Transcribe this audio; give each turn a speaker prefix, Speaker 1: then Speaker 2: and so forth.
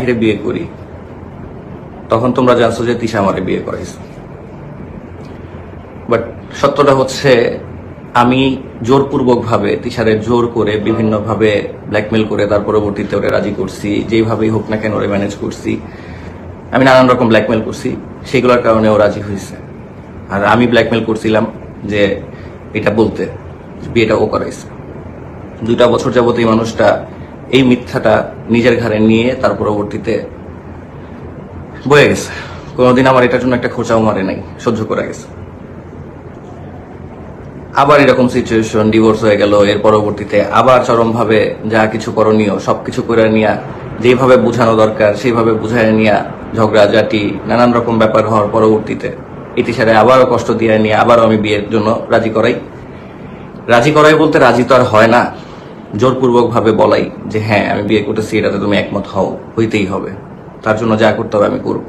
Speaker 1: আখিরে বিয়ে করি, তখন তোমরা জানছো যে তিশা আমারে বিয়ে করাইছে। বাট সত্যটা হচ্ছে আমি জোরপূর্বক ভাবে তিশারে জোর করে বিভিন্ন ভাবে ব্ল্যাকমেল করে তার পরবর্তীতে ওরে রাজি করছি, যেভাবেই হোক না কেন ওরে ম্যানেজ করছি। আমি নানান রকম ব্ল্যাকমেল করছি, সেগুলোর কারণে ও রাজি হয়েছে। আর আমি ব্ল্যাকমেল করছিলাম যে এটা বলতে বিয়েটা ও করাইছে। 2 বছর যাবত এই মানুষটা এই মিথ্যাটা নিজের ঘাড়ে নিয়ে তার পরবর্তীতে বয়ে গেছে। কোনোদিন আমার এটার জন্য একটা খোঁচাও মারে নাই, সহ্য করে গেছে। আবার এরকম সিচুয়েশন, ডিভোর্স হয়ে গেল, এর পরবর্তীতে আবার চরমভাবে যা কিছু করণীয় সবকিছু করে নিয়া যেভাবে বোঝানো দরকার সেইভাবে বুঝায় নিয়া ঝগড়াঝাটি নানান রকম ব্যাপার হওয়ার পরবর্তীতে ইতিসারে আবারও কষ্ট দিয়ে নিয়ে আবারও আমি বিয়ের জন্য রাজি করাই বলতে রাজি তো আর হয় না, জোরপূর্বক ভাবে বলাই যে হ্যাঁ আমি বিয়ে করতেছি, এটাতে তুমি একমত হইতেই হবে, তার জন্য যা করতে হবে আমি করব।